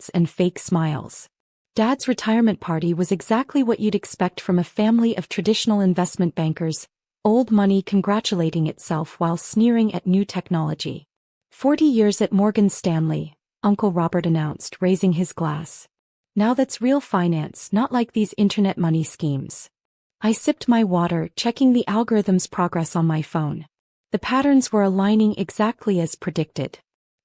shouts and fake smiles. Dad's retirement party was exactly what you'd expect from a family of traditional investment bankers, old money congratulating itself while sneering at new technology. 40 years at Morgan Stanley, Uncle Robert announced, raising his glass. Now that's real finance, not like these internet money schemes. I sipped my water, checking the algorithm's progress on my phone. The patterns were aligning exactly as predicted.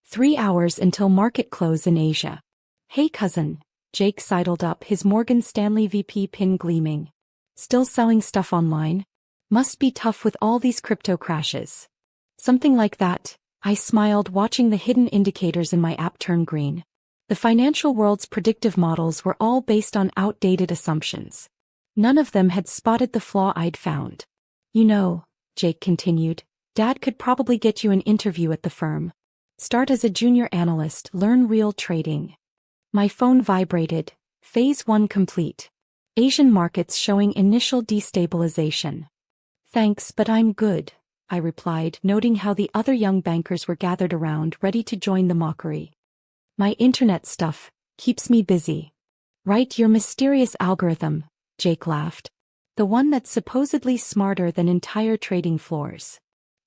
3 hours until market close in Asia. Hey cousin, Jake sidled up, his Morgan Stanley VP pin gleaming. Still selling stuff online? Must be tough with all these crypto crashes. Something like that, I smiled, watching the hidden indicators in my app turn green. The financial world's predictive models were all based on outdated assumptions. None of them had spotted the flaw I'd found. You know, Jake continued, Dad could probably get you an interview at the firm. Start as a junior analyst, learn real trading. My phone vibrated. Phase 1 complete. Asian markets showing initial destabilization. Thanks, but I'm good, I replied, noting how the other young bankers were gathered around, ready to join the mockery. My internet stuff keeps me busy. Right, your mysterious algorithm, Jake laughed. The one that's supposedly smarter than entire trading floors.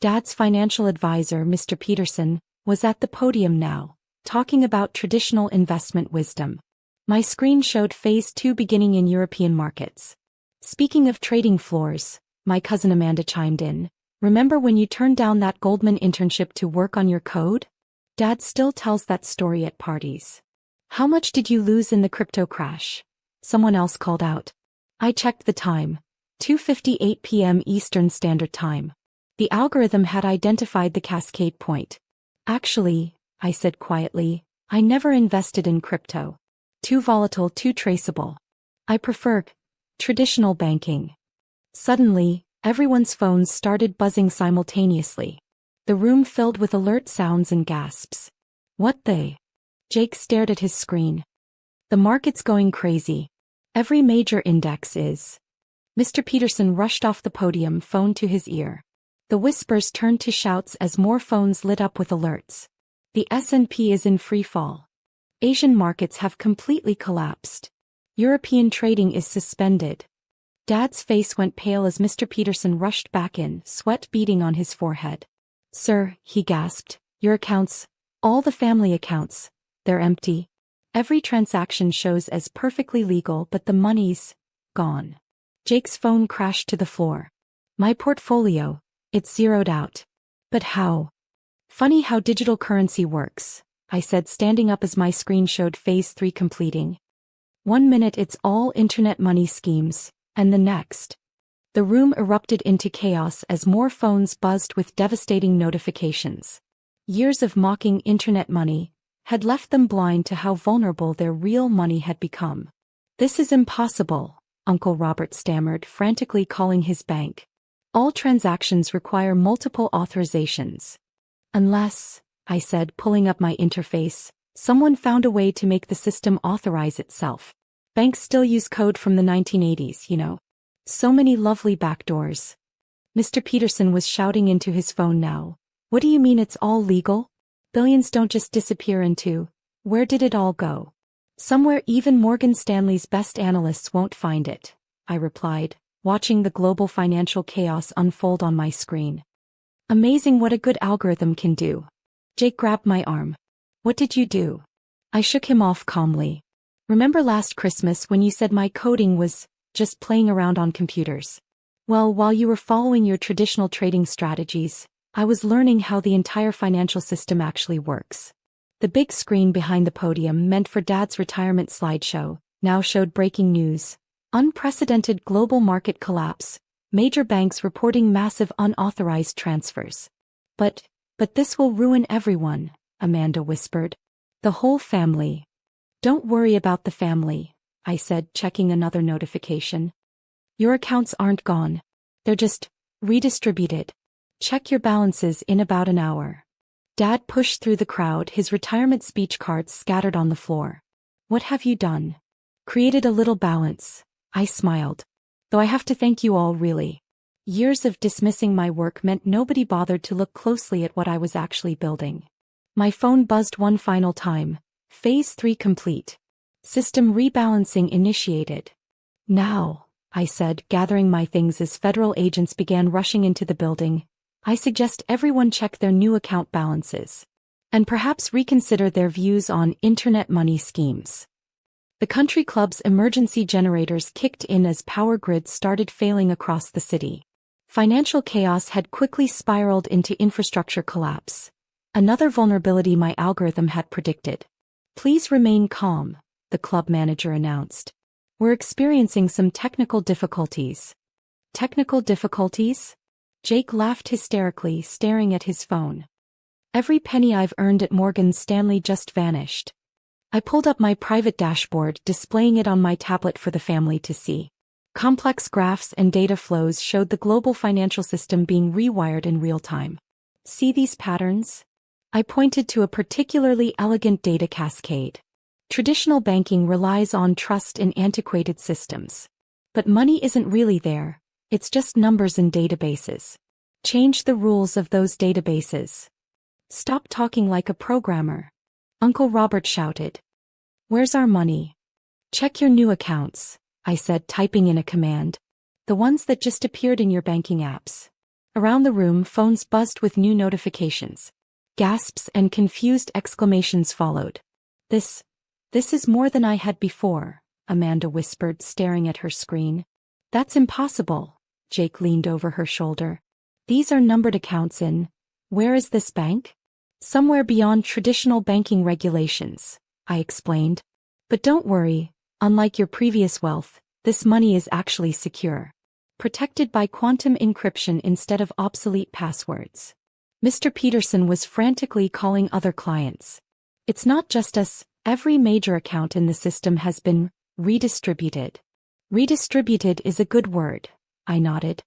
Dad's financial advisor, Mr. Peterson, was at the podium now, talking about traditional investment wisdom. My screen showed Phase 2 beginning in European markets. Speaking of trading floors, my cousin Amanda chimed in. Remember when you turned down that Goldman internship to work on your code? Dad still tells that story at parties. How much did you lose in the crypto crash? Someone else called out. I checked the time. 2:58 p.m. Eastern Standard Time. The algorithm had identified the cascade point. Actually, I said quietly, I never invested in crypto. Too volatile, too traceable. I prefer traditional banking. Suddenly, everyone's phones started buzzing simultaneously. The room filled with alert sounds and gasps. What the? Jake stared at his screen. The market's going crazy. Every major index is. Mr. Peterson rushed off the podium, phone to his ear. The whispers turned to shouts as more phones lit up with alerts. The S&P is in free fall. Asian markets have completely collapsed. European trading is suspended. Dad's face went pale as Mr. Peterson rushed back in, sweat beading on his forehead. Sir, he gasped, your accounts, all the family accounts, they're empty. Every transaction shows as perfectly legal, but the money's gone. Jake's phone crashed to the floor. My portfolio, it's zeroed out. But how? Funny how digital currency works, I said, standing up as my screen showed Phase 3 completing. 1 minute it's all internet money schemes, and the next. The room erupted into chaos as more phones buzzed with devastating notifications. Years of mocking internet money had left them blind to how vulnerable their real money had become. This is impossible, Uncle Robert stammered, frantically calling his bank. All transactions require multiple authorizations. Unless, I said, pulling up my interface, someone found a way to make the system authorize itself. Banks still use code from the 1980s, you know. So many lovely backdoors. Mr. Peterson was shouting into his phone now. What do you mean it's all legal? Billions don't just disappear into. Where did it all go? Somewhere even Morgan Stanley's best analysts won't find it, I replied, watching the global financial chaos unfold on my screen. Amazing what a good algorithm can do. Jake grabbed my arm. What did you do? I shook him off calmly. Remember last Christmas when you said my coding was just playing around on computers? Well, while you were following your traditional trading strategies, I was learning how the entire financial system actually works. The big screen behind the podium, meant for Dad's retirement slideshow, now showed breaking news. Unprecedented global market collapse, major banks reporting massive unauthorized transfers. But this will ruin everyone, Amanda whispered. The whole family. Don't worry about the family, I said, checking another notification. Your accounts aren't gone. They're just redistributed. Check your balances in about an hour. Dad pushed through the crowd, his retirement speech cards scattered on the floor. What have you done? Created a little balance, I smiled. Though I have to thank you all, really. Years of dismissing my work meant nobody bothered to look closely at what I was actually building. My phone buzzed one final time. Phase 3 complete. System rebalancing initiated. Now, I said, gathering my things as federal agents began rushing into the building, I suggest everyone check their new account balances. And perhaps reconsider their views on internet money schemes. The country club's emergency generators kicked in as power grids started failing across the city. Financial chaos had quickly spiraled into infrastructure collapse. Another vulnerability my algorithm had predicted. Please remain calm, the club manager announced. We're experiencing some technical difficulties. Technical difficulties? Jake laughed hysterically, staring at his phone. Every penny I've earned at Morgan Stanley just vanished. I pulled up my private dashboard, displaying it on my tablet for the family to see. Complex graphs and data flows showed the global financial system being rewired in real time. See these patterns? I pointed to a particularly elegant data cascade. Traditional banking relies on trust in antiquated systems. But money isn't really there, it's just numbers in databases. Change the rules of those databases. Stop talking like a programmer. Uncle Robert shouted. Where's our money? Check your new accounts, I said, typing in a command. The ones that just appeared in your banking apps. Around the room, phones buzzed with new notifications. Gasps and confused exclamations followed. This is more than I had before, Amanda whispered, staring at her screen. That's impossible, Jake leaned over her shoulder. These are numbered accounts in, where is this bank? Somewhere beyond traditional banking regulations, I explained. But don't worry, unlike your previous wealth, this money is actually secure. Protected by quantum encryption instead of obsolete passwords. Mr. Peterson was frantically calling other clients. It's not just us, every major account in the system has been redistributed. Redistributed is a good word, I nodded.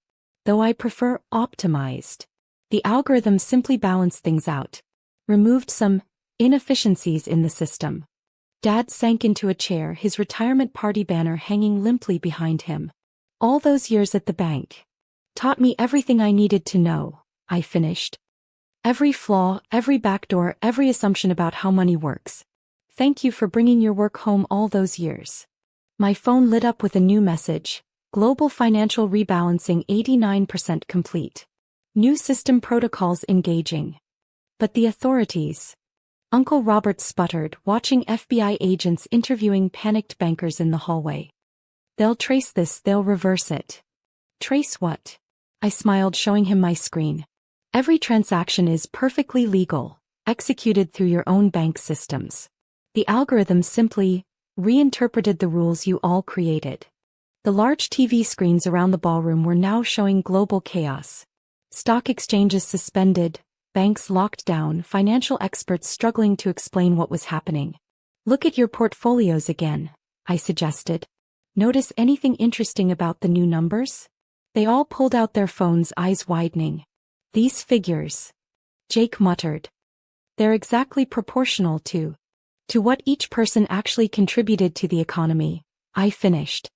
Though I prefer optimized. The algorithm simply balanced things out. Removed some inefficiencies in the system. Dad sank into a chair, his retirement party banner hanging limply behind him. All those years at the bank taught me everything I needed to know, I finished. Every flaw, every backdoor, every assumption about how money works. Thank you for bringing your work home all those years. My phone lit up with a new message. Global financial rebalancing 89% complete. New system protocols engaging. But the authorities. Uncle Robert sputtered, watching FBI agents interviewing panicked bankers in the hallway. They'll trace this, they'll reverse it. Trace what? I smiled, showing him my screen. Every transaction is perfectly legal, executed through your own bank systems. The algorithm simply reinterpreted the rules you all created. The large TV screens around the ballroom were now showing global chaos. Stock exchanges suspended, banks locked down, financial experts struggling to explain what was happening. Look at your portfolios again, I suggested. Notice anything interesting about the new numbers? They all pulled out their phones, eyes widening. These figures, Jake muttered. They're exactly proportional to what each person actually contributed to the economy, I finished.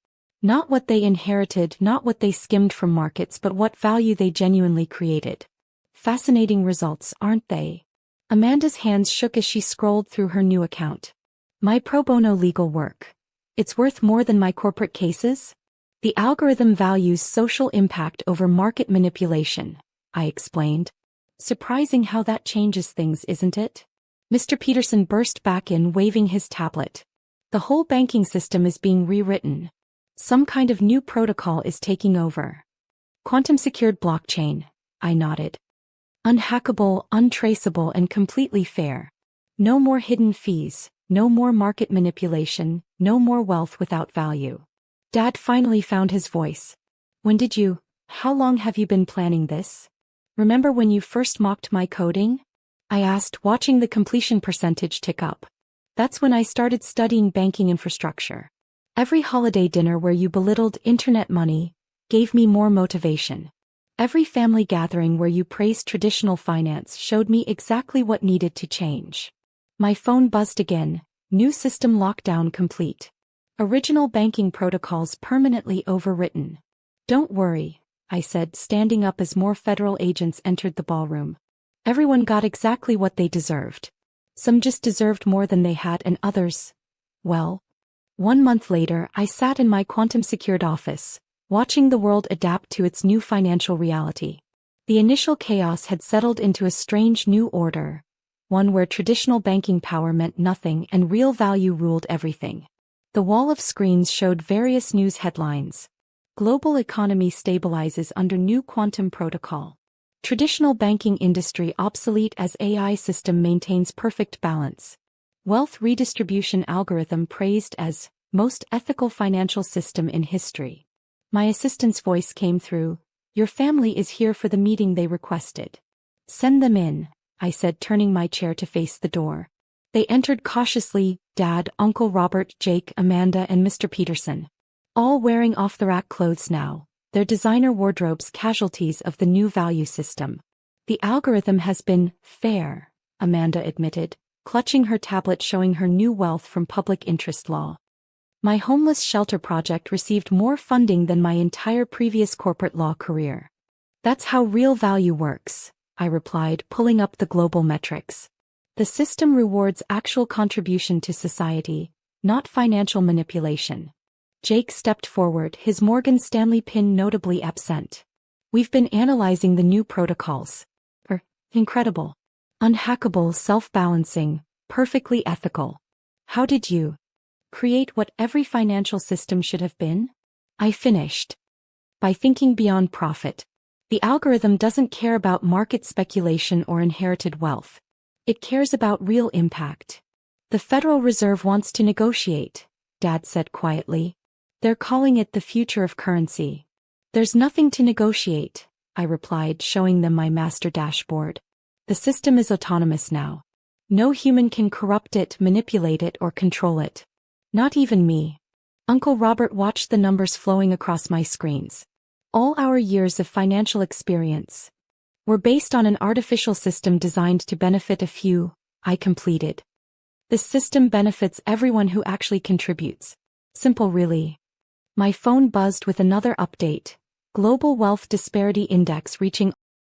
Not what they inherited, not what they skimmed from markets, but what value they genuinely created. Fascinating results, aren't they? Amanda's hands shook as she scrolled through her new account. My pro bono legal work. It's worth more than my corporate cases? The algorithm values social impact over market manipulation, I explained. Surprising how that changes things, isn't it? Mr. Peterson burst back in, waving his tablet. The whole banking system is being rewritten. Some kind of new protocol is taking over. Quantum-secured blockchain, I nodded. Unhackable, untraceable, and completely fair. No more hidden fees, no more market manipulation, no more wealth without value. Dad finally found his voice. How long have you been planning this? Remember when you first mocked my coding? I asked, watching the completion percentage tick up. That's when I started studying banking infrastructure. Every holiday dinner where you belittled internet money gave me more motivation. Every family gathering where you praised traditional finance showed me exactly what needed to change. My phone buzzed again. New system lockdown complete. Original banking protocols permanently overwritten. Don't worry, I said, standing up as more federal agents entered the ballroom. Everyone got exactly what they deserved. Some just deserved more than they had and others, well. 1 month later, I sat in my quantum-secured office, watching the world adapt to its new financial reality. The initial chaos had settled into a strange new order, one where traditional banking power meant nothing and real value ruled everything. The wall of screens showed various news headlines. Global economy stabilizes under new quantum protocol. Traditional banking industry obsolete as AI system maintains perfect balance. Wealth redistribution algorithm praised as most ethical financial system in history. My assistant's voice came through. Your family is here for the meeting they requested. Send them in, I said, turning my chair to face the door. They entered cautiously, Dad, Uncle Robert, Jake, Amanda and Mr. Peterson. All wearing off-the-rack clothes now, their designer wardrobes casualties of the new value system. The algorithm has been fair, Amanda admitted, clutching her tablet showing her new wealth from public interest law. My homeless shelter project received more funding than my entire previous corporate law career. That's how real value works, I replied, pulling up the global metrics. The system rewards actual contribution to society, not financial manipulation. Jake stepped forward, his Morgan Stanley pin notably absent. We've been analyzing the new protocols. Incredible. Unhackable, self-balancing, perfectly ethical. How did you create what every financial system should have been? I finished. By thinking beyond profit. The algorithm doesn't care about market speculation or inherited wealth. It cares about real impact. The Federal Reserve wants to negotiate, Dad said quietly. They're calling it the future of currency. There's nothing to negotiate, I replied, showing them my master dashboard. The system is autonomous now. No human can corrupt it, manipulate it, or control it. Not even me. Uncle Robert watched the numbers flowing across my screens. All our years of financial experience were based on an artificial system designed to benefit a few, I completed. This system benefits everyone who actually contributes. Simple, really. My phone buzzed with another update. Global Wealth Disparity Index reaching